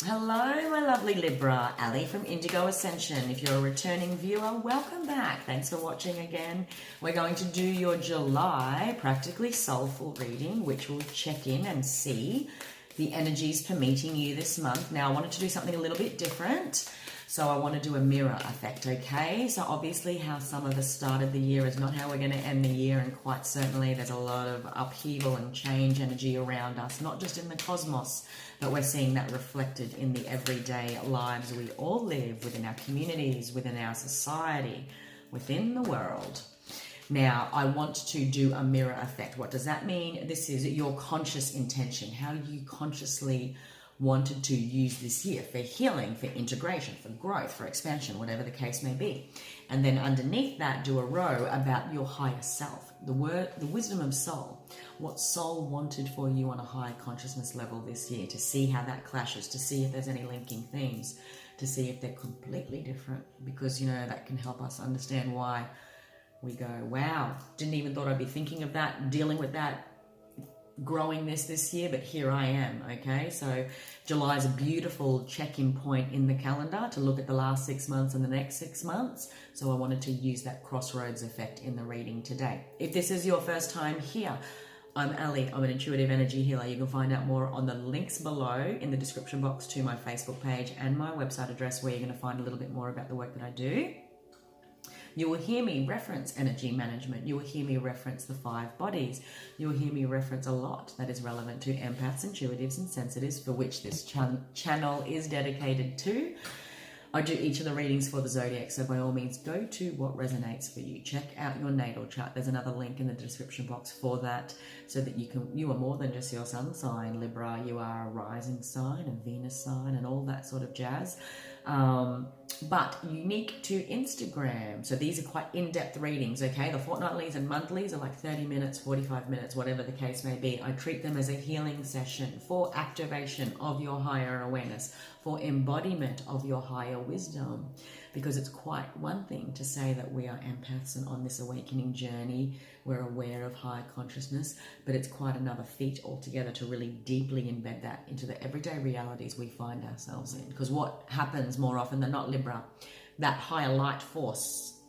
Hello, my lovely Libra. Ali from Indigo Ascension. If you're a returning viewer, welcome back. Thanks for watching again. We're going to do your July Practically Soulful reading, which will check in and see the energies permeating you this month. Now, I wanted to do something a little bit different. So I want to do a mirror effect, okay? So obviously how some of us started the year is not how we're going to end the year, and quite certainly there's a lot of upheaval and change energy around us, not just in the cosmos, but we're seeing that reflected in the everyday lives we all live, within our communities, within our society, within the world. Now, I want to do a mirror effect. What does that mean? This is your conscious intention, how you consciously wanted to use this year for healing, for integration, for growth, for expansion, whatever the case may be. And then underneath that, do a row about your higher self, the wisdom of soul, what soul wanted for you on a high consciousness level this year, to see how that clashes, to see if there's any linking themes, to see if they're completely different, because, you know, that can help us understand why we go, wow, didn't even thought I'd be thinking of that, dealing with that, growing this year, but here I am. Okay, so July is a beautiful check-in point in the calendar to look at the last 6 months and the next 6 months. So I wanted to use that crossroads effect in the reading today. If this is your first time here, I'm Ali. I'm an intuitive energy healer. You can find out more on the links below in the description box to my Facebook page and my website address, where you're going to find a little bit more about the work that I do. You will hear me reference energy management. You will hear me reference the 5 bodies. You will hear me reference a lot that is relevant to empaths, intuitives, and sensitives, for which this channel is dedicated to. I do each of the readings for the zodiac, so by all means, go to what resonates for you. Check out your natal chart. There's another link in the description box for that, so that you are more than just your sun sign, Libra. You are a rising sign, a Venus sign, and all that sort of jazz. But unique to Instagram. So these are quite in-depth readings, okay? The fortnightlies and monthlies are like 30 minutes, 45 minutes, whatever the case may be. I treat them as a healing session for activation of your higher awareness, for embodiment of your higher wisdom, because it's quite one thing to say that we are empaths and on this awakening journey, we're aware of higher consciousness, but it's quite another feat altogether to really deeply embed that into the everyday realities we find ourselves in. Because what happens more often than not, Libra, that higher light force,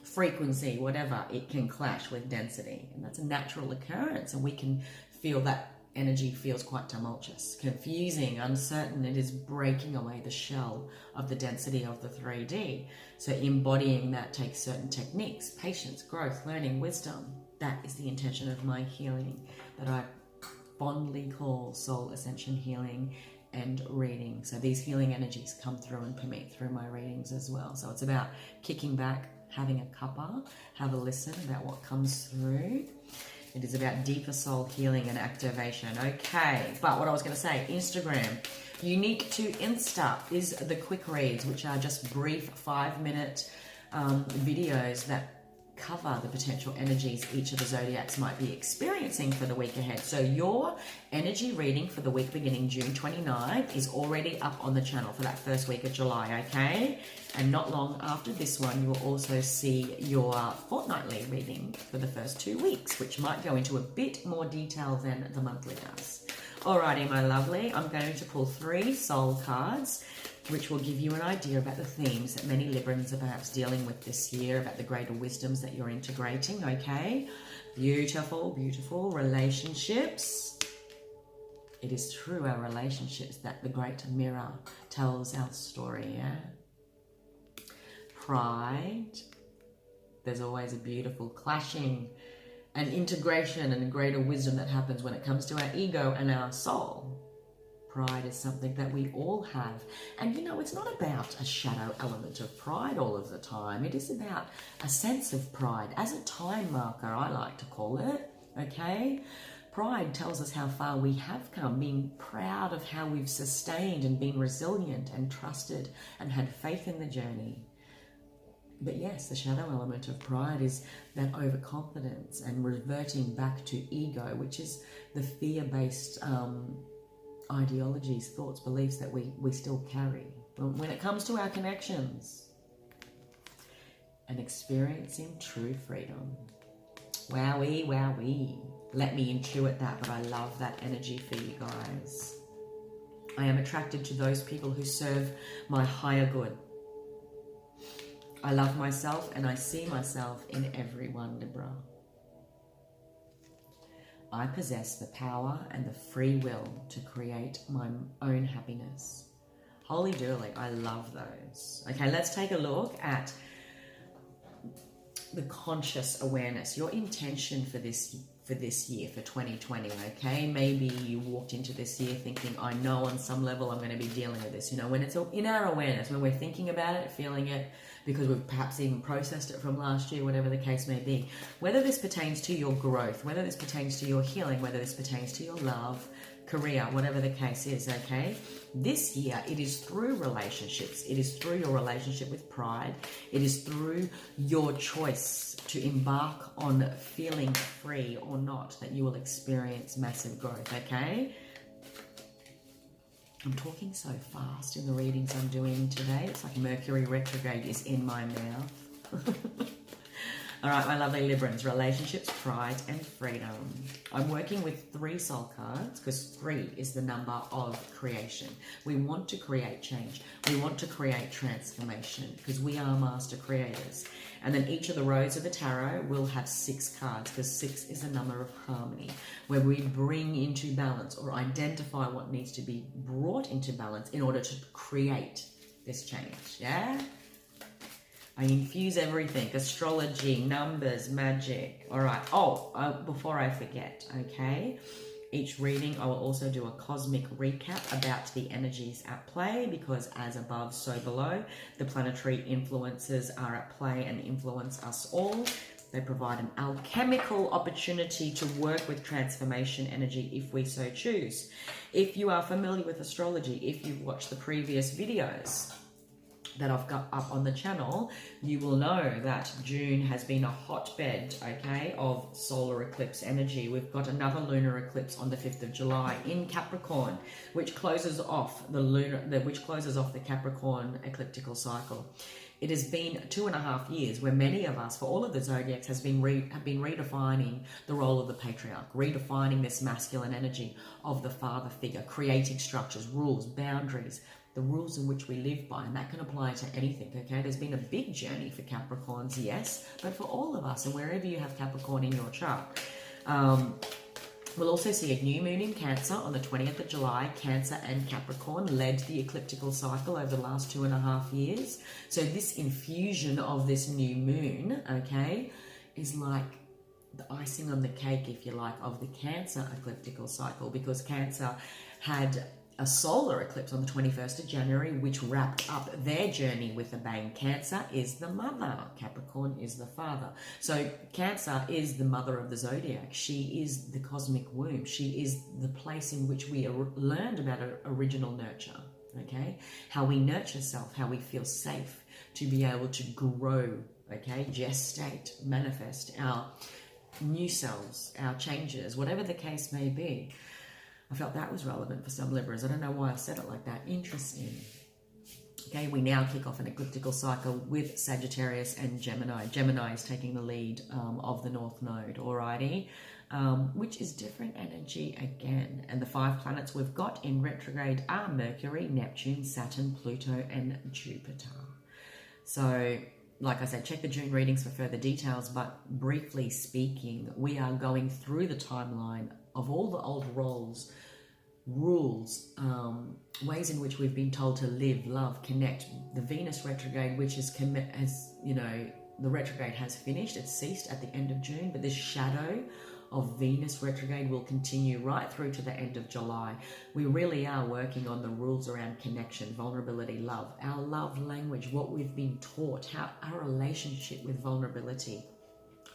frequency, whatever, it can clash with density, and that's a natural occurrence, and we can feel that energy feels quite tumultuous, confusing, uncertain. It is breaking away the shell of the density of the 3D. So embodying that takes certain techniques, patience, growth, learning, wisdom. That is the intention of my healing that I fondly call soul ascension healing and reading. So these healing energies come through and permeate through my readings as well. So it's about kicking back, having a cuppa, have a listen about what comes through. It is about deeper soul healing and activation. Okay, but what I was going to say, Instagram. Unique to Insta is the quick reads, which are just brief 5-minute videos that cover the potential energies each of the zodiacs might be experiencing for the week ahead. So your energy reading for the week beginning June 29 is already up on the channel for that first week of July, okay? And not long after this one, you will also see your fortnightly reading for the first 2 weeks, which might go into a bit more detail than the monthly does. Alrighty, my lovely, I'm going to pull 3 soul cards, which will give you an idea about the themes that many Librans are perhaps dealing with this year, about the greater wisdoms that you're integrating, okay? Beautiful, beautiful relationships. It is through our relationships that the great mirror tells our story, yeah? Pride. There's always a beautiful clashing and integration and greater wisdom that happens when it comes to our ego and our soul. Pride is something that we all have. And you know, it's not about a shadow element of pride all of the time. It is about a sense of pride as a time marker, I like to call it, okay? Pride tells us how far we have come, being proud of how we've sustained and been resilient and trusted and had faith in the journey. But yes, the shadow element of pride is that overconfidence and reverting back to ego, which is the fear-based ideologies, thoughts, beliefs that we still carry. When it comes to our connections and experiencing true freedom. Wowee, wowee. Let me intuit that, but I love that energy for you guys. I am attracted to those people who serve my higher good. I love myself and I see myself in everyone, Libra. I possess the power and the free will to create my own happiness. Holy dooly, I love those. Okay, let's take a look at the conscious awareness, your intention for this year, for 2020, okay? Maybe you walked into this year thinking, I know on some level I'm going to be dealing with this. You know, when it's in our awareness, when we're thinking about it, feeling it, because we've perhaps even processed it from last year, whatever the case may be. Whether this pertains to your growth, whether this pertains to your healing, whether this pertains to your love, career, whatever the case is, okay? This year, it is through relationships. It is through your relationship with pride. It is through your choice to embark on feeling free or not that you will experience massive growth, okay? I'm talking so fast in the readings I'm doing today. It's like Mercury retrograde is in my mouth. All right, my lovely Librans, relationships, pride, and freedom. I'm working with 3 soul cards because 3 is the number of creation. We want to create change. We want to create transformation because we are master creators. And then each of the rows of the tarot will have 6 cards because 6 is a number of harmony, where we bring into balance or identify what needs to be brought into balance in order to create this change, yeah? I infuse everything, astrology, numbers, magic. All right. Before I forget, okay? Each reading, I will also do a cosmic recap about the energies at play because as above, so below. The planetary influences are at play and influence us all. They provide an alchemical opportunity to work with transformation energy if we so choose. If you are familiar with astrology, if you've watched the previous videos that I've got up on the channel, you will know that June has been a hotbed, okay, of solar eclipse energy. We've got another lunar eclipse on the 5th of July in Capricorn, which closes off the Capricorn ecliptical cycle. It has been 2.5 years where many of us, for all of the zodiacs, have been redefining the role of the patriarch, redefining this masculine energy of the father figure, creating structures, rules, boundaries, the rules in which we live by, and that can apply to anything, okay? There's been a big journey for Capricorns, yes, but for all of us, and wherever you have Capricorn in your chart. We'll also see a new moon in Cancer on the 20th of July. Cancer and Capricorn led the ecliptical cycle over the last 2.5 years. So this infusion of this new moon, okay, is like the icing on the cake, if you like, of the Cancer ecliptical cycle, because Cancer had a solar eclipse on the 21st of January, which wrapped up their journey with a bang. Cancer is the mother. Capricorn is the father. So Cancer is the mother of the zodiac. She is the cosmic womb. She is the place in which we learned about original nurture, okay? How we nurture self, how we feel safe to be able to grow, okay? Gestate, manifest our new selves, our changes, whatever the case may be. I felt that was relevant for some Libras. I don't know why I said it like that. Interesting. Okay, we now kick off an ecliptical cycle with Sagittarius and Gemini. Gemini is taking the lead of the North Node, alrighty, which is different energy again. And the 5 planets we've got in retrograde are Mercury, Neptune, Saturn, Pluto, and Jupiter. So, like I said, check the June readings for further details, but briefly speaking, we are going through the timeline of all the old rules, ways in which we've been told to live, love, connect. The Venus retrograde, which is, the retrograde has finished, it's ceased at the end of June, but this shadow of Venus retrograde will continue right through to the end of July. We really are working on the rules around connection, vulnerability, love, our love language, what we've been taught, how our relationship with vulnerability,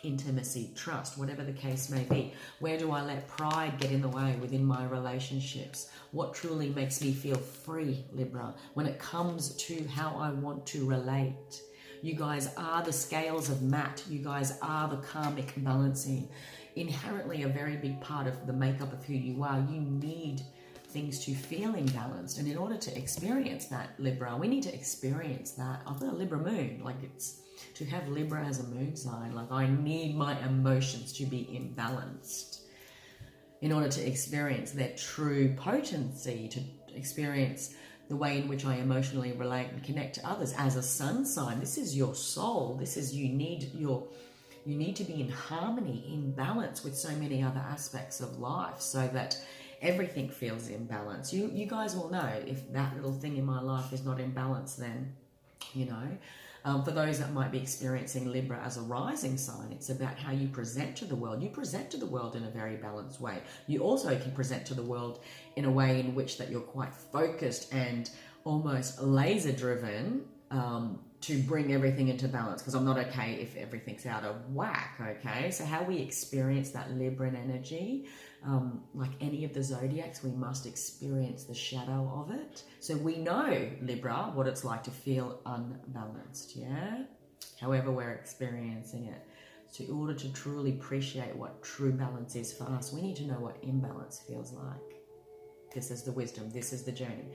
intimacy, trust, whatever the case may be. Where do I let pride get in the way within my relationships? What truly makes me feel free, Libra, when it comes to how I want to relate? You guys are the scales of Matt. You guys are the karmic balancing. Inherently a very big part of the makeup of who you are. You need things to feel imbalanced. And in order to experience that, Libra, we need to experience that. I've got a Libra moon. Like, it's to have Libra as a moon sign. Like, I need my emotions to be imbalanced in order to experience their true potency, to experience the way in which I emotionally relate and connect to others. As a sun sign, this is your soul. This is you need to be in harmony, in balance with so many other aspects of life, so that everything feels in balance. You guys will know if that little thing in my life is not in balance, then, you know, for those that might be experiencing Libra as a rising sign, it's about how you present to the world. You present to the world in a very balanced way. You also can present to the world in a way in which that you're quite focused and almost laser driven, to bring everything into balance, because I'm not okay if everything's out of whack, okay? So how we experience that Libran energy, like any of the zodiacs, we must experience the shadow of it. So we know, Libra, what it's like to feel unbalanced, yeah? However we're experiencing it. So in order to truly appreciate what true balance is for us, we need to know what imbalance feels like. This is the wisdom, this is the journey.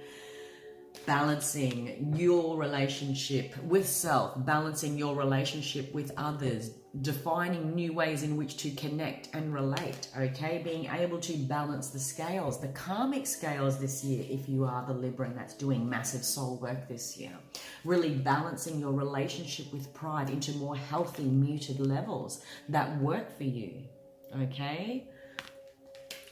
Balancing your relationship with self, balancing your relationship with others, defining new ways in which to connect and relate, okay? Being able to balance the scales, the karmic scales this year, if you are the Libran that's doing massive soul work this year. Really balancing your relationship with pride into more healthy, muted levels that work for you, okay?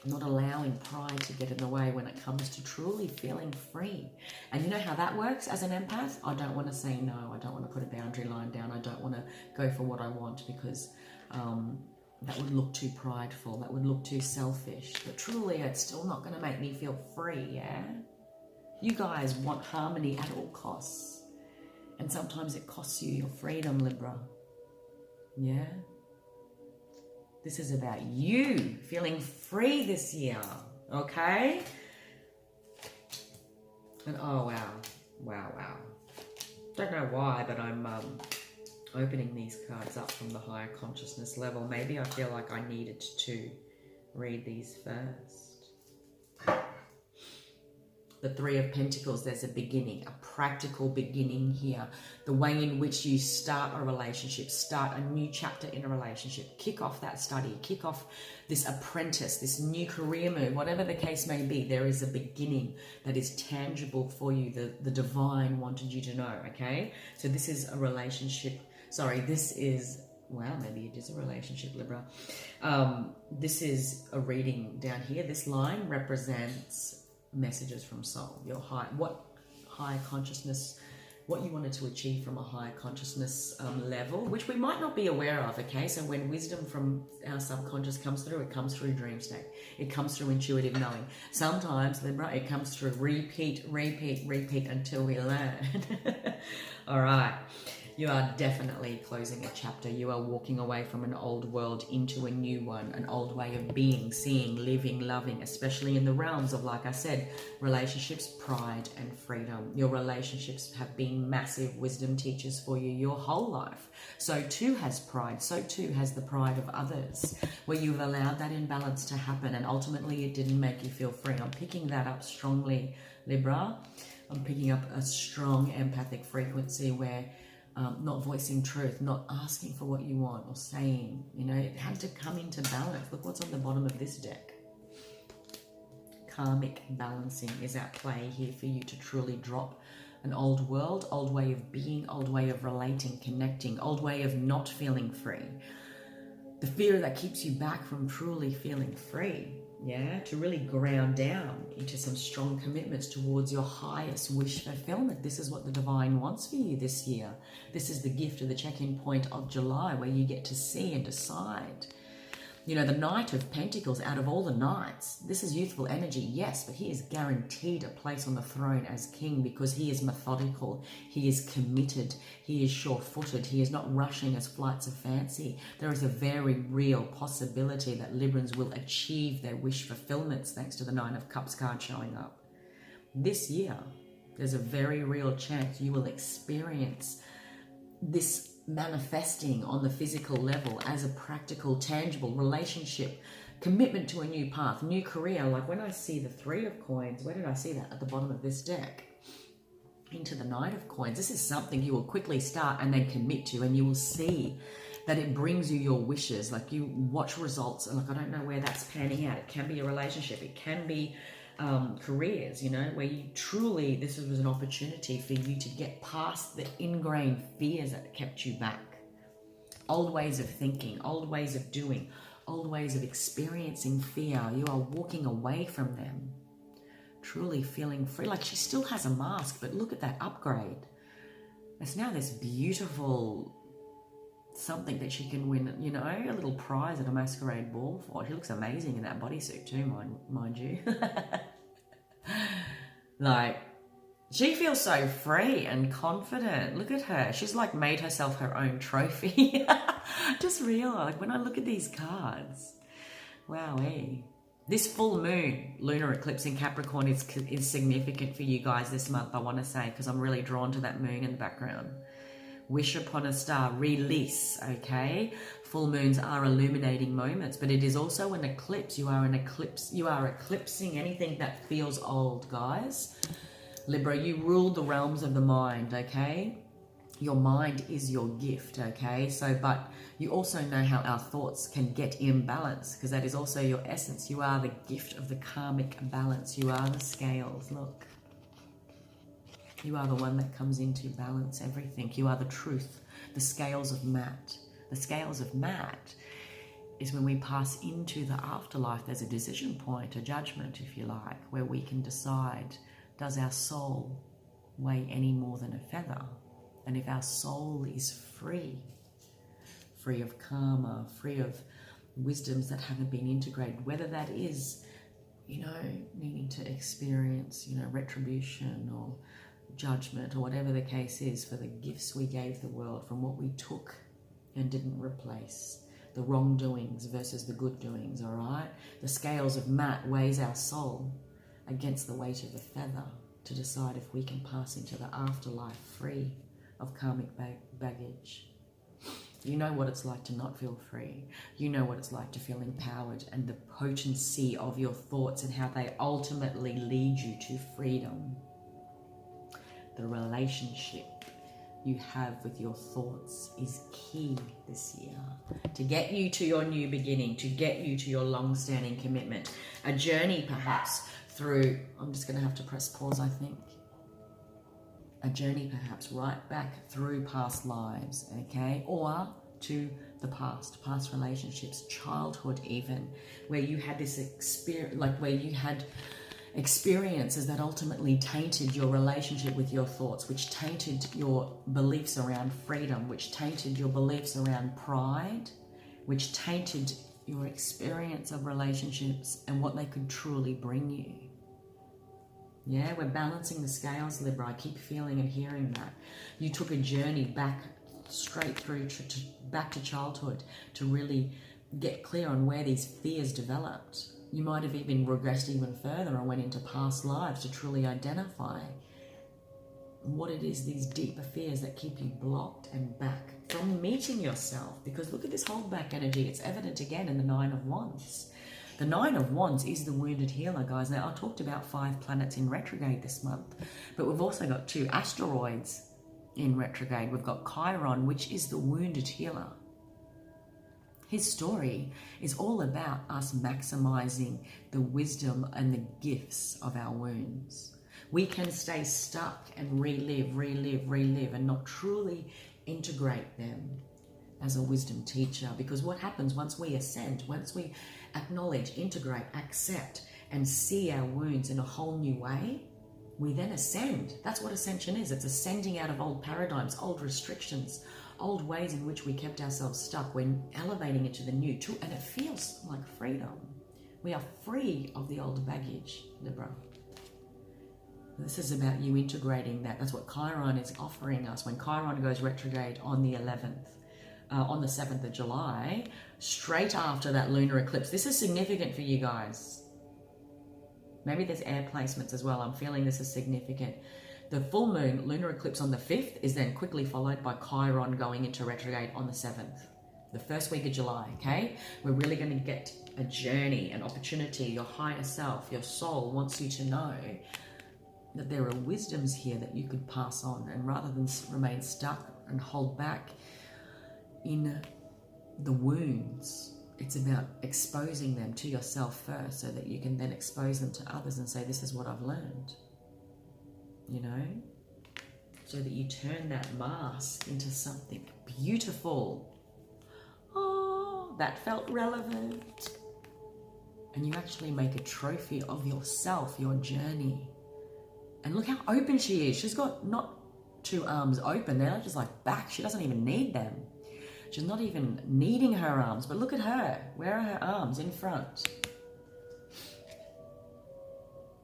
Not allowing pride to get in the way when it comes to truly feeling free. And you know how that works as an empath? I don't want to say no. I don't want to put a boundary line down. I don't want to go for what I want, because that would look too prideful. That would look too selfish. But truly, it's still not going to make me feel free, yeah? You guys want harmony at all costs. And sometimes it costs you your freedom, Libra. Yeah? This is about you feeling free this year, okay? And oh, wow. Don't know why, but I'm opening these cards up from the higher consciousness level. Maybe I feel like I needed to read these first. The Three of Pentacles, there's a beginning, a practical beginning here. The way in which you start a relationship, start a new chapter in a relationship, kick off that study, kick off this apprentice, this new career move, whatever the case may be, there is a beginning that is tangible for you. The divine wanted you to know, okay? So this is a relationship, this is, wow, maybe it is a relationship, Libra. This is a reading down here. This line represents messages from soul, your what higher consciousness, what you wanted to achieve from a higher consciousness level, which we might not be aware of, okay? So when wisdom from our subconscious comes through, it comes through dream state, it comes through intuitive knowing. Sometimes, Libra, it comes through repeat until we learn. All right. You are definitely closing a chapter. You are walking away from an old world into a new one, an old way of being, seeing, living, loving, especially in the realms of, like I said, relationships, pride, and freedom. Your relationships have been massive wisdom teachers for you your whole life. So too has pride. So too has the pride of others, where you've allowed that imbalance to happen, and ultimately it didn't make you feel free. I'm picking that up strongly, Libra. I'm picking up a strong empathic frequency where not voicing truth, not asking for what you want or saying, you know, it had to come into balance. Look what's on the bottom of this deck. Karmic balancing is at play here for you to truly drop an old world, old way of being, old way of relating, connecting, old way of not feeling free. The fear that keeps you back from truly feeling free. Yeah, to really ground down into some strong commitments towards your highest wish fulfillment. This is what the divine wants for you this year. This is the gift of the check-in point of July, where you get to see and decide. You know, the Knight of Pentacles, out of all the knights, this is youthful energy, yes, but he is guaranteed a place on the throne as king, because he is methodical, he is committed, he is sure-footed, he is not rushing as flights of fancy. There is a very real possibility that Librans will achieve their wish fulfillments thanks to the Nine of Cups card showing up. This year, there's a very real chance you will experience this manifesting on the physical level as a practical, tangible relationship, commitment to a new path, new career. Like when I see the Three of Coins, where did I see that? At the bottom of this deck. Into the Knight of Coins. This is something you will quickly start and then commit to, and you will see that it brings you your wishes. Like you watch results, and like I don't know where that's panning out. It can be a relationship, it can be careers, you know, where you truly, this was an opportunity for you to get past the ingrained fears that kept you back. Old ways of thinking, old ways of doing, old ways of experiencing fear. You are walking away from them, truly feeling free. Like, she still has a mask, but look at that upgrade. It's now this beautiful something that she can win, you know, a little prize at a masquerade ball for. She looks amazing in that bodysuit too, mind you. Like, she feels so free and confident. Look at her. She's like made herself her own trophy. Just real, like when I look at these cards, wowee. This full moon, lunar eclipse in Capricorn is significant for you guys this month, I want to say, because I'm really drawn to that moon in the background. Wish upon a star, release, okay? Full moons are illuminating moments, but it is also an eclipse. You are eclipsing anything that feels old, guys. Libra, you rule the realms of the mind, okay? Your mind is your gift, okay? So, but you also know how our thoughts can get imbalanced, because that is also your essence. You are the gift of the karmic balance. You are the scales, look. You are the one that comes in to balance everything. You are the truth, the scales of Matt. The scales of Matt is when we pass into the afterlife. There's a decision point, a judgment, if you like, where we can decide, does our soul weigh any more than a feather? And if our soul is free of karma, free of wisdoms that haven't been integrated, whether that is, you know, needing to experience, you know, retribution or judgment or whatever the case is for the gifts we gave the world from what we took and didn't replace, the wrongdoings versus the good doings, all right? The scales of Matt weighs our soul against the weight of a feather to decide if we can pass into the afterlife free of karmic baggage. You know what it's like to not feel free. You know what it's like to feel empowered, and the potency of your thoughts and how they ultimately lead you to freedom. The relationship you have with your thoughts is key this year to get you to your new beginning, to get you to your long-standing commitment. A journey perhaps through, I'm just going to have to press pause, I think. A journey perhaps right back through past lives, okay? Or to the past relationships, childhood even, where you had this experience, like where you had experiences that ultimately tainted your relationship with your thoughts, which tainted your beliefs around freedom, which tainted your beliefs around pride, which tainted your experience of relationships and what they could truly bring you. Yeah, we're balancing the scales, Libra. I keep feeling and hearing that. You took a journey back straight through back to childhood to really get clear on where these fears developed. You might have even regressed even further and went into past lives to truly identify what it is, these deeper fears that keep you blocked and back from meeting yourself. Because look at this hold back energy. It's evident again in the Nine of Wands. The Nine of Wands is the wounded healer, guys. Now, I talked about 5 planets in retrograde this month, but we've also got 2 asteroids in retrograde. We've got Chiron, which is the wounded healer. His story is all about us maximizing the wisdom and the gifts of our wounds. We can stay stuck and relive, and not truly integrate them as a wisdom teacher. Because what happens once we ascend, once we acknowledge, integrate, accept, and see our wounds in a whole new way, we then ascend. That's what ascension is. It's ascending out of old paradigms, old restrictions, old ways in which we kept ourselves stuck. We're elevating into the new, and it feels like freedom. We are free of the old baggage, Libra. This is about you integrating that. That's what Chiron is offering us. When Chiron goes retrograde on the 11th, on the 7th of July, straight after that lunar eclipse. This is significant for you guys. Maybe there's air placements as well. I'm feeling this is significant. The full moon lunar eclipse on the 5th is then quickly followed by Chiron going into retrograde on the 7th. The first week of July, okay? We're really going to get a journey, an opportunity. Your higher self, your soul wants you to know that there are wisdoms here that you could pass on, and rather than remain stuck and hold back in the wounds it's about exposing them to yourself first so that you can then expose them to others and say, this is what I've learned, you know, so that you turn that mask into something beautiful. Oh, that felt relevant. And you actually make a trophy of yourself, your journey. And look how open she is. She's got not 2 arms open, they're just like back. She doesn't even need them. She's not even needing her arms, but look at her. Where are her arms? In front.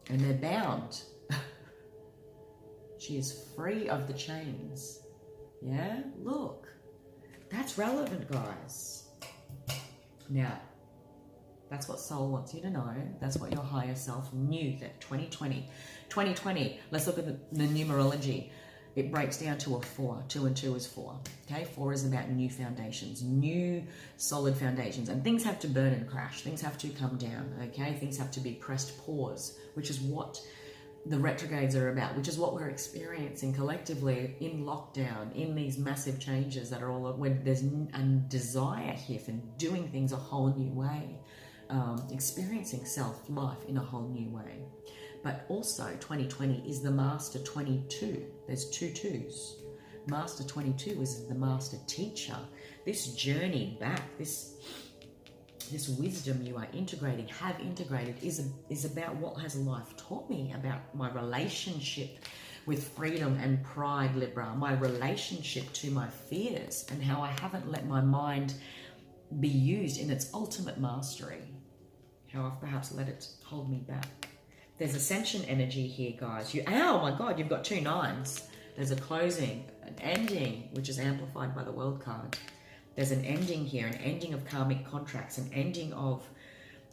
And they're bound. She is free of the chains. Yeah, look. That's relevant, guys. Now, that's what soul wants you to know. That's what your higher self knew that 2020, let's look at the numerology. It breaks down to a 4. 2 and 2 is 4. Okay, 4 is about new foundations, new solid foundations. And things have to burn and crash. Things have to come down, okay? Things have to be pressed pause, which is what the retrogrades are about, which is what we're experiencing collectively in lockdown, in these massive changes that are all, when there's a desire here for doing things a whole new way, experiencing self-life in a whole new way. But also 2020 is the master 22. There's 2 2s. Master 22 is the master teacher. This journey back, this wisdom you are integrating, have integrated, is about what has life taught me about my relationship with freedom and pride, Libra, my relationship to my fears, and how I haven't let my mind be used in its ultimate mastery, how I've perhaps let it hold me back. There's ascension energy here, guys. Oh my God, you've got 2 9s. There's a closing, an ending, which is amplified by the World card. There's an ending here, an ending of karmic contracts, an ending of,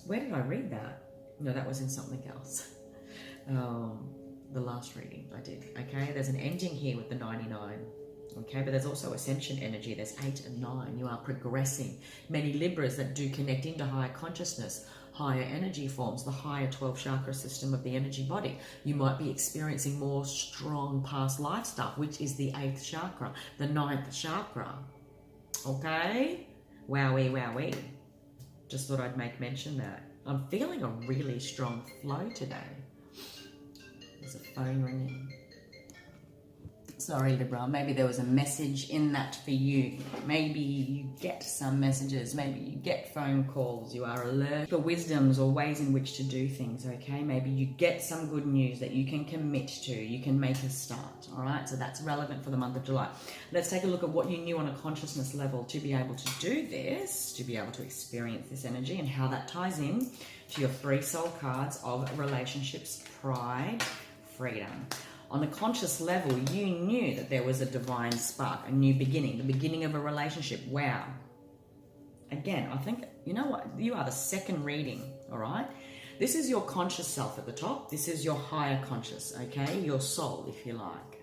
where did I read that? No, that was in something else. The last reading I did, okay? There's an ending here with the 99, okay? But there's also ascension energy. There's 8 and 9. You are progressing. Many Libras that do connect into higher consciousness, higher energy forms, the higher 12 chakra system of the energy body. You might be experiencing more strong past life stuff, which is the 8th chakra, the 9th chakra. Okay? Wowee, wowee. Just thought I'd make mention that. I'm feeling a really strong flow today. There's a phone ringing. Sorry, Libra, maybe there was a message in that for you. Maybe you get some messages, maybe you get phone calls, you are alert for wisdoms or ways in which to do things, okay? Maybe you get some good news that you can commit to, you can make a start, all right? So that's relevant for the month of July. Let's take a look at what you knew on a consciousness level to be able to do this, to be able to experience this energy, and how that ties in to your 3 soul cards of relationships, pride, freedom. On a conscious level, you knew that there was a divine spark, a new beginning, the beginning of a relationship. Wow. Again, I think, you know what? You are the second reading, all right? This is your conscious self at the top. This is your higher conscious, okay? Your soul, if you like.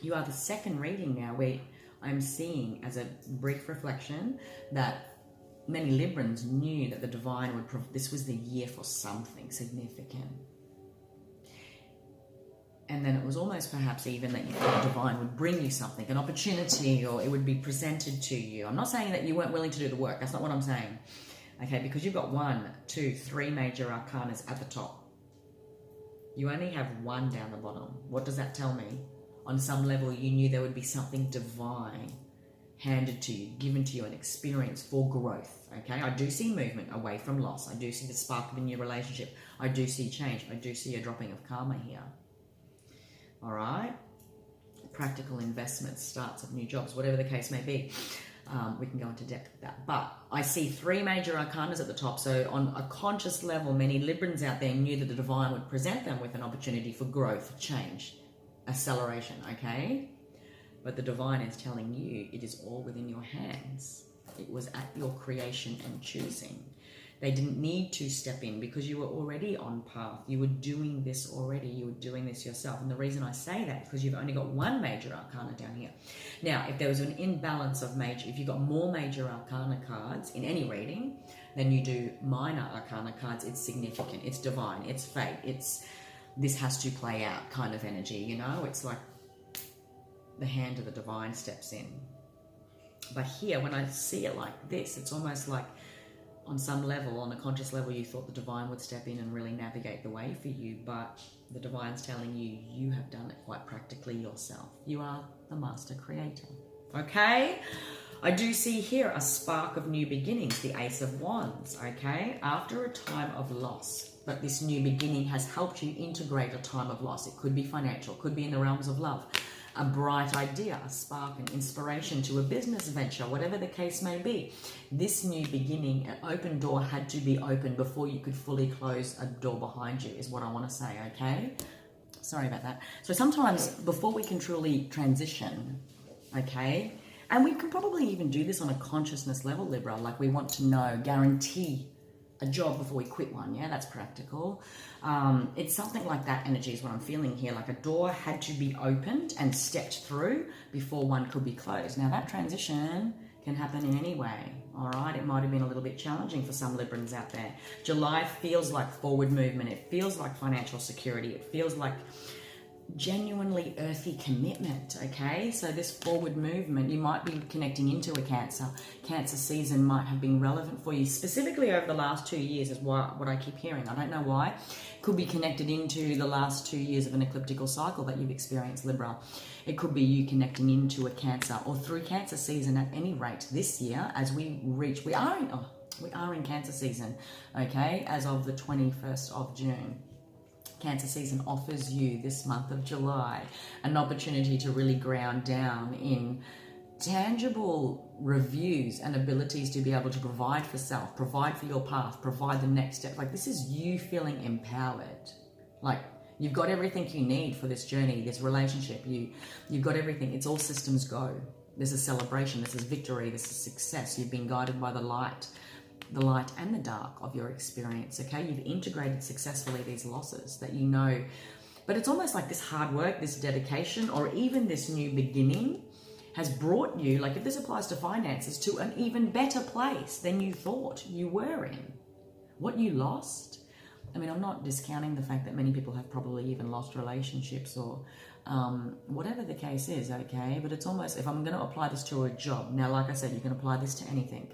You are the second reading now where I'm seeing as a brief reflection that many Librans knew that the divine would, this was the year for something significant. And then it was almost perhaps even that you thought the divine would bring you something, an opportunity, or it would be presented to you. I'm not saying that you weren't willing to do the work. That's not what I'm saying. Okay, because you've got 1, 2, 3 major arcanas at the top. You only have 1 down the bottom. What does that tell me? On some level, you knew there would be something divine handed to you, given to you, an experience for growth. Okay, I do see movement away from loss. I do see the spark of a new relationship. I do see change. I do see a dropping of karma here. All right, practical investments, starts of new jobs, whatever the case may be. We can go into depth with that. But I see 3 major arcanas at the top. So on a conscious level, many Librans out there knew that the divine would present them with an opportunity for growth, change, acceleration, okay? But the divine is telling you it is all within your hands. It was at your creation and choosing. They didn't need to step in because you were already on path. You were doing this already. You were doing this yourself. And the reason I say that is because you've only got 1 major arcana down here. Now, if there was an imbalance of major, if you've got more major arcana cards in any reading than you do minor arcana cards, it's significant. It's divine. It's fate. It's this has to play out kind of energy, you know? It's like the hand of the divine steps in. But here, when I see it like this, it's almost like on some level, on a conscious level, you thought the divine would step in and really navigate the way for you, but the divine's telling you, you have done it quite practically yourself. You are the master creator. Okay? I do see here a spark of new beginnings, the Ace of Wands, okay? After a time of loss, but this new beginning has helped you integrate a time of loss. It could be financial, could be in the realms of love. A bright idea, a spark, an inspiration to a business venture, whatever the case may be. This new beginning, an open door had to be opened before you could fully close a door behind you, is what I want to say, okay? Sorry about that. So sometimes before we can truly transition, okay, and we can probably even do this on a consciousness level, Libra, like we want to know, guarantee a job before we quit one. Yeah, that's practical. It's something like that energy is what I'm feeling here. Like a door had to be opened and stepped through before one could be closed. Now that transition can happen in any way. All right, it might have been a little bit challenging for some Librans out there. July feels like forward movement. It feels like financial security. It feels like genuinely earthy commitment, okay? So this forward movement, you might be connecting into a Cancer. Cancer season might have been relevant for you, specifically over the last 2 years is what I keep hearing. I don't know why. Could be connected into the last 2 years of an ecliptical cycle that you've experienced, Libra. It could be you connecting into a Cancer or through Cancer season at any rate this year as we are in Cancer season, okay, as of the 21st of June. Cancer season offers you this month of July an opportunity to really ground down in tangible reviews and abilities to be able to provide for self, provide for your path, provide the next step. Like this is you feeling empowered. Like you've got everything you need for this journey, this relationship. You've got everything. It's all systems go. This is celebration. This is victory. This is success. You've been guided by the light and the dark of your experience, okay? You've integrated successfully these losses that you know, but it's almost like this hard work, this dedication, or even this new beginning has brought you, like if this applies to finances, to an even better place than you thought you were in. What you lost, I mean, I'm not discounting the fact that many people have probably even lost relationships or whatever the case is, okay? But it's almost, if I'm going to apply this to a job, now, like I said, you can apply this to anything.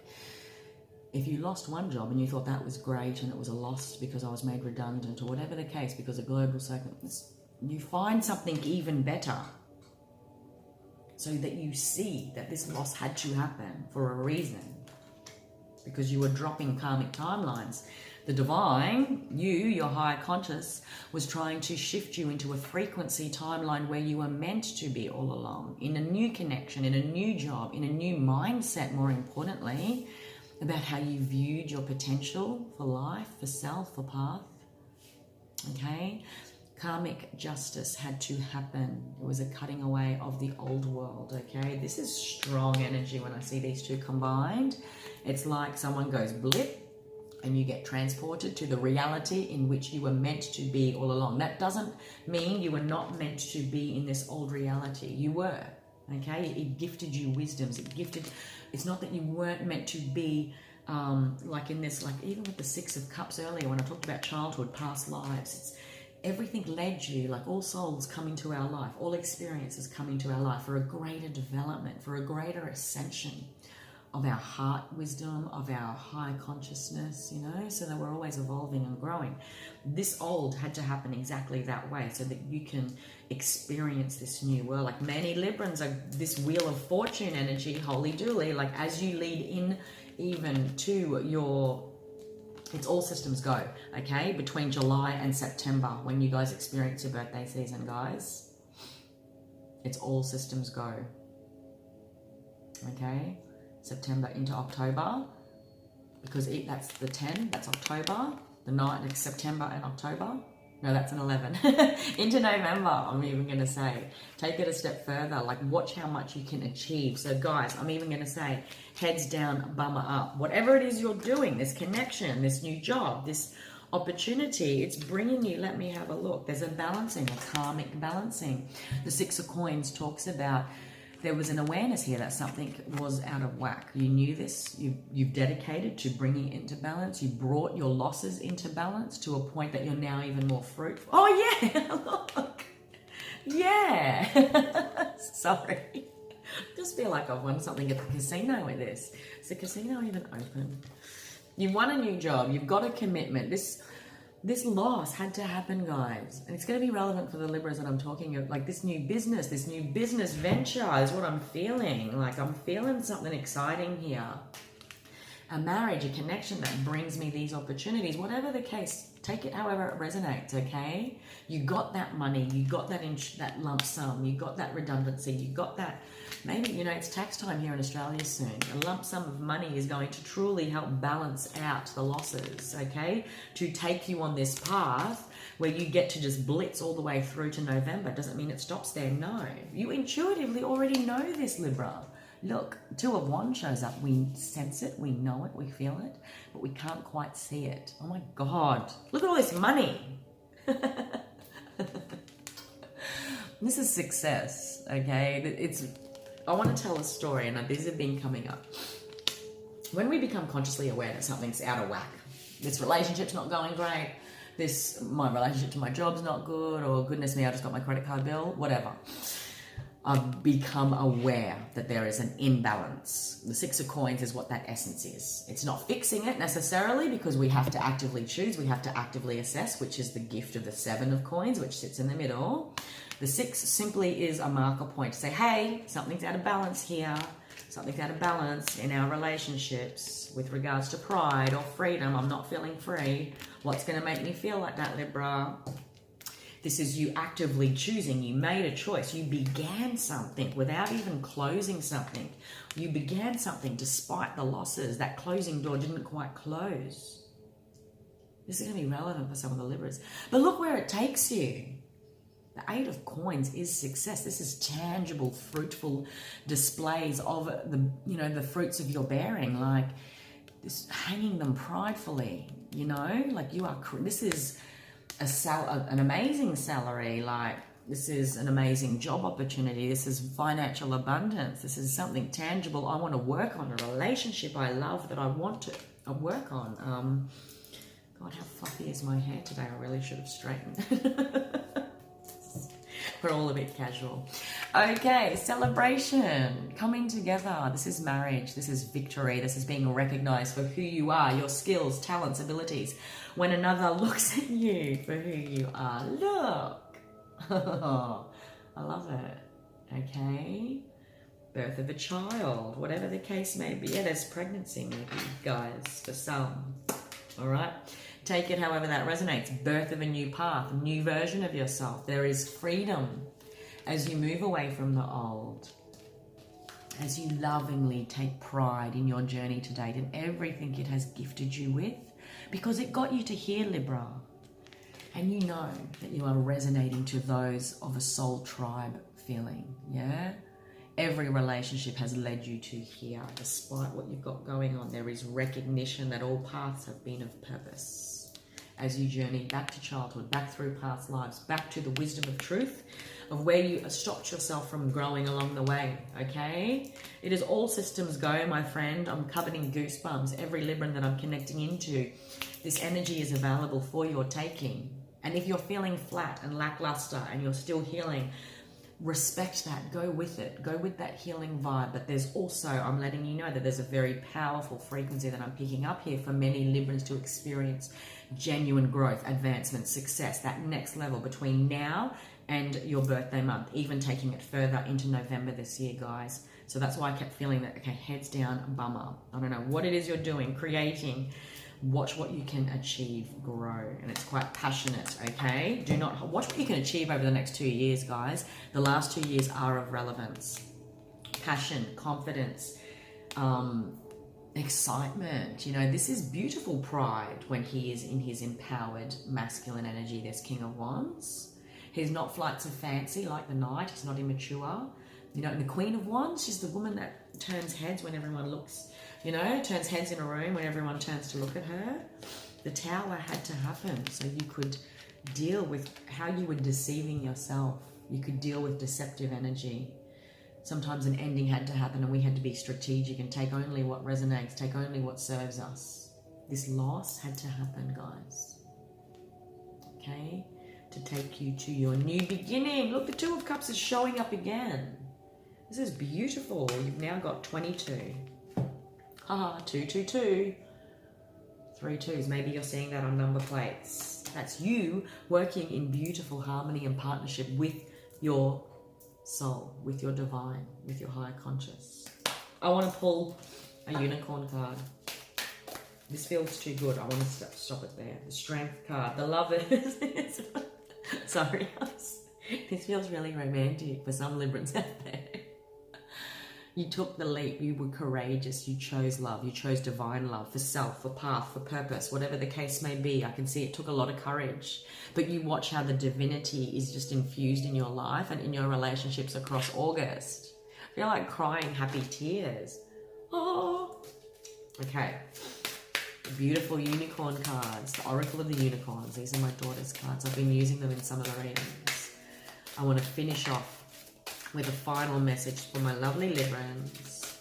If you lost one job and you thought that was great and it was a loss because I was made redundant or whatever the case, because of global circumstances, you find something even better so that you see that this loss had to happen for a reason because you were dropping karmic timelines. The divine, your higher conscious, was trying to shift you into a frequency timeline where you were meant to be all along, in a new connection, in a new job, in a new mindset, more importantly, about how you viewed your potential for life, for self, for path, okay? Karmic justice had to happen. It was a cutting away of the old world, okay? This is strong energy when I see these two combined. It's like someone goes blip and you get transported to the reality in which you were meant to be all along. That doesn't mean you were not meant to be in this old reality. You were, okay? It gifted you wisdoms. It's not that you weren't meant to be like in this, like even with the Six of Cups earlier when I talked about childhood, past lives, everything led you, like all souls come into our life, all experiences come into our life for a greater development, for a greater ascension of our heart wisdom, of our high consciousness, so that we're always evolving and growing. This old had to happen exactly that way so that you can experience this new world. Like many Librans are this Wheel of Fortune energy, holy dooly, like as you lead in even to your, it's all systems go, okay? Between July and September, when you guys experience your birthday season, guys, it's all systems go, okay? September into October, because that's the 10, that's October, the 9, like September and October. No, that's an 11. Into November, I'm even going to say, take it a step further, like watch how much you can achieve. So guys, I'm even going to say, heads down, bummer up. Whatever it is you're doing, this connection, this new job, this opportunity, it's bringing you, let me have a look. There's a balancing, a karmic balancing. The Six of Coins talks about there was an awareness here that something was out of whack. You knew this. You've dedicated to bringing it into balance. You brought your losses into balance to a point that you're now even more fruitful. Oh, yeah. Look. Yeah. Sorry. just feel like I've won something at the casino with this. Is the casino even open? You won a new job. You've got a commitment. This loss had to happen, guys. And it's going to be relevant for the Libras that I'm talking about. Like this new business venture is what I'm feeling. Like I'm feeling something exciting here. A marriage, a connection that brings me these opportunities. Whatever the case, take it however it resonates, okay? You got that money. You got that lump sum. You got that redundancy. You got that. Maybe, you know, it's tax time here in Australia soon. A lump sum of money is going to truly help balance out the losses, okay? To take you on this path where you get to just blitz all the way through to November. Doesn't mean it stops there, no. You intuitively already know this, Libra. Look, Two of Wands shows up. We sense it, we know it, we feel it, but we can't quite see it. Oh my God, look at all this money. This is success, okay? I want to tell a story, and these have been coming up. When we become consciously aware that something's out of whack, this relationship's not going great, my relationship to my job's not good, or goodness me, I just got my credit card bill, whatever. I've become aware that there is an imbalance. The Six of Coins is what that essence is. It's not fixing it necessarily, because we have to actively choose, we have to actively assess, which is the gift of the Seven of Coins, which sits in the middle. The Six simply is a marker point to say, hey, something's out of balance here. Something's out of balance in our relationships with regards to pride or freedom. I'm not feeling free. What's going to make me feel like that, Libra? This is you actively choosing. You made a choice. You began something without even closing something. You began something despite the losses. That closing door didn't quite close. This is going to be relevant for some of the Libras. But look where it takes you. The Eight of Coins is success. This is tangible, fruitful displays of the fruits of your bearing, like this, hanging them pridefully, like you are. This is an amazing salary, like this is an amazing job opportunity. This is financial abundance. This is something tangible. I want to work on a relationship I love that I want to work on. God, how fluffy is my hair today? I really should have straightened. We're all a bit casual. Okay, celebration, coming together. This is marriage. This is victory. This is being recognized for who you are, your skills, talents, abilities. When another looks at you for who you are. Look. I love it. Okay. Birth of a child, whatever the case may be. Yeah, there's pregnancy maybe, guys, for some. All right. Take it however that resonates. Birth of a new path, a new version of yourself. There is freedom as you move away from the old, as you lovingly take pride in your journey to date and everything it has gifted you with, because it got you to here, Libra. And you know that you are resonating to those of a soul tribe feeling, yeah? Every relationship has led you to here. Despite what you've got going on, there is recognition that all paths have been of purpose. As you journey back to childhood, back through past lives, back to the wisdom of truth, of where you stopped yourself from growing along the way, okay? It is all systems go, my friend. I'm covered in goosebumps. Every Libran that I'm connecting into, this energy is available for your taking. And if you're feeling flat and lackluster and you're still healing, respect that, go with it, go with that healing vibe. But there's also, I'm letting you know that there's a very powerful frequency that I'm picking up here for many Librans to experience genuine growth, advancement, success, that next level between now and your birthday month, even taking it further into November this year, guys. So that's why I kept feeling that, okay, heads down, bummer. I don't know what it is you're doing, creating. Watch what you can achieve, grow, and it's quite passionate, okay? Do not watch what you can achieve over the next 2 years, guys. The last 2 years are of relevance. Passion, confidence, excitement. This is beautiful pride when he is in his empowered masculine energy. There's King of Wands. He's not flights of fancy like the Knight. He's not immature. And the Queen of Wands, she's the woman that turns heads when everyone looks. Turns heads in a room when everyone turns to look at her. The Tower had to happen so you could deal with how you were deceiving yourself. You could deal with deceptive energy. Sometimes an ending had to happen and we had to be strategic and take only what resonates, take only what serves us. This loss had to happen, guys. Okay? To take you to your new beginning. Look, the Two of Cups is showing up again. This is beautiful. You've now got 22. Ah, 222. 3 2s. Maybe you're seeing that on number plates. That's you working in beautiful harmony and partnership with your soul, with your divine, with your higher conscious. I want to pull a unicorn card. This feels too good. I want to stop it there. The strength card, the lovers. Sorry, this feels really romantic for some Librans out there. You took the leap, you were courageous, you chose love, you chose divine love for self, for path, for purpose, whatever the case may be. I can see it took a lot of courage, but you watch how the divinity is just infused in your life and in your relationships across August. I feel like crying happy tears. Oh, okay. The beautiful unicorn cards, the Oracle of the Unicorns. These are my daughter's cards. I've been using them in some of the readings. I want to finish off with a final message for my lovely Librans.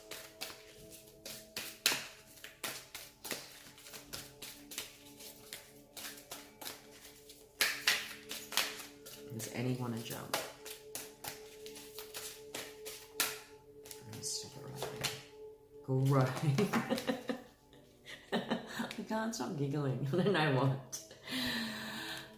Does anyone want to jump? Let's stick it right there. Great. I can't stop giggling. I don't know what.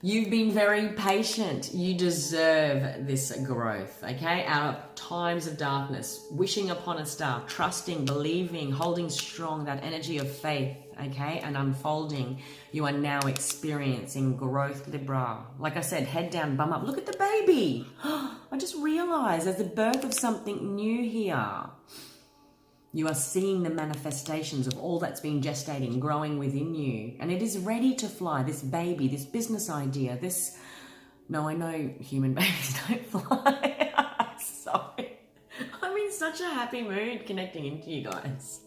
You've been very patient. You deserve this growth, okay? Out of times of darkness, wishing upon a star, trusting, believing, holding strong that energy of faith, okay? And unfolding. You are now experiencing growth, Libra. Like I said, head down, bum up. Look at the baby. I just realized there's the birth of something new here. You are seeing the manifestations of all that's been gestating, growing within you. And it is ready to fly, this baby, this business idea, this... No, I know human babies don't fly. Sorry. I'm in such a happy mood connecting into you guys.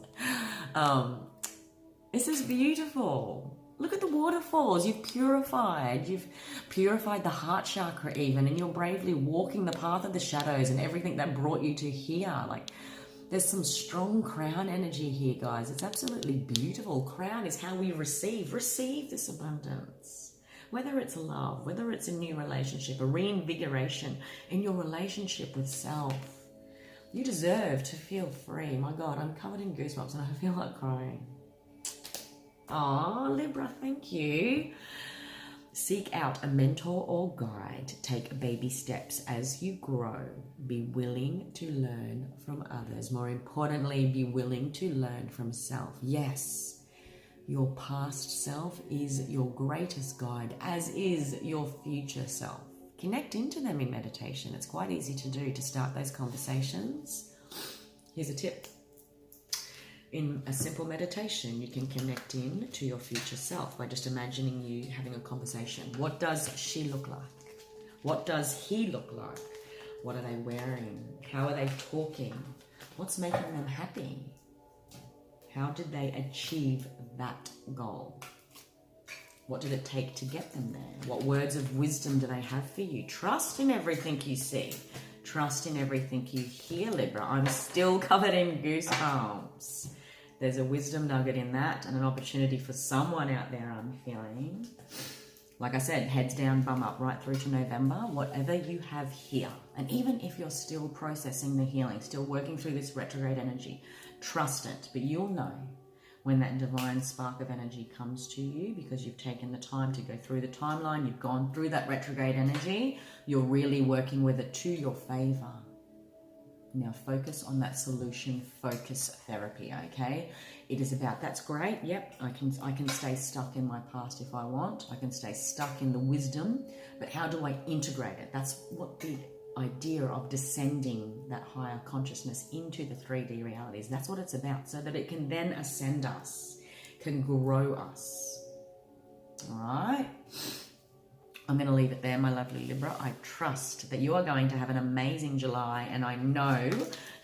This is beautiful. Look at the waterfalls. You've purified the heart chakra even, and you're bravely walking the path of the shadows and everything that brought you to here. Like... There's some strong crown energy here, guys. It's absolutely beautiful. Crown is how we receive this abundance. Whether it's love, whether it's a new relationship, a reinvigoration in your relationship with self. You deserve to feel free. My God, I'm covered in goosebumps and I feel like crying. Oh, Libra, thank you. Seek out a mentor or guide. Take baby steps as you grow. Be willing to learn from others. More importantly, be willing to learn from self. Yes, your past self is your greatest guide, as is your future self. Connect into them in meditation. It's quite easy to do to start those conversations. Here's a tip. In a simple meditation, you can connect in to your future self by just imagining you having a conversation. What does she look like? What does he look like? What are they wearing? How are they talking? What's making them happy? How did they achieve that goal? What did it take to get them there? What words of wisdom do they have for you? Trust in everything you see. Trust in everything you hear, Libra. I'm still covered in goosebumps. There's a wisdom nugget in that and an opportunity for someone out there, I'm feeling. Like I said, heads down, bum up, right through to November. Whatever you have here, and even if you're still processing the healing, still working through this retrograde energy, trust it. But you'll know when that divine spark of energy comes to you because you've taken the time to go through the timeline, you've gone through that retrograde energy, you're really working with it to your favor. Now focus on that solution focus therapy, okay? It is about, that's great, yep, I can stay stuck in my past if I want, I can stay stuck in the wisdom, but how do I integrate it? That's what the idea of descending that higher consciousness into the 3D realities, that's what it's about, so that it can then ascend us, can grow us. All right? I'm going to leave it there, my lovely Libra. I trust that you are going to have an amazing July, and I know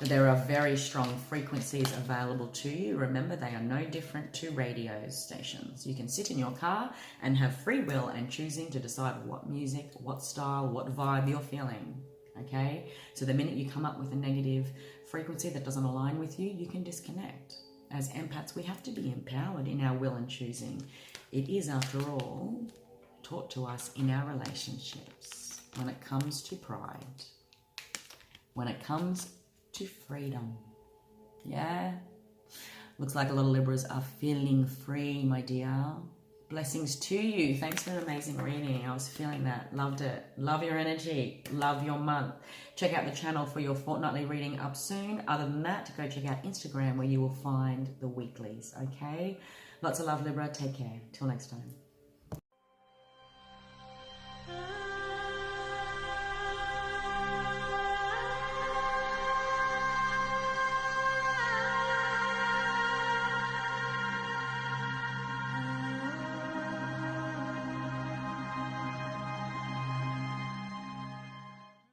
that there are very strong frequencies available to you. Remember, they are no different to radio stations. You can sit in your car and have free will and choosing to decide what music, what style, what vibe you're feeling, okay? So the minute you come up with a negative frequency that doesn't align with you, you can disconnect. As empaths, we have to be empowered in our will and choosing. It is, after all, taught to us in our relationships when it comes to pride, when it comes to freedom. Yeah? Looks like a lot of Libras are feeling free, my dear. Blessings to you. Thanks for an amazing reading. I was feeling that. Loved it. Love your energy. Love your month. Check out the channel for your fortnightly reading up soon. Other than that, go check out Instagram where you will find the weeklies, okay? Lots of love, Libra. Take care. Till next time.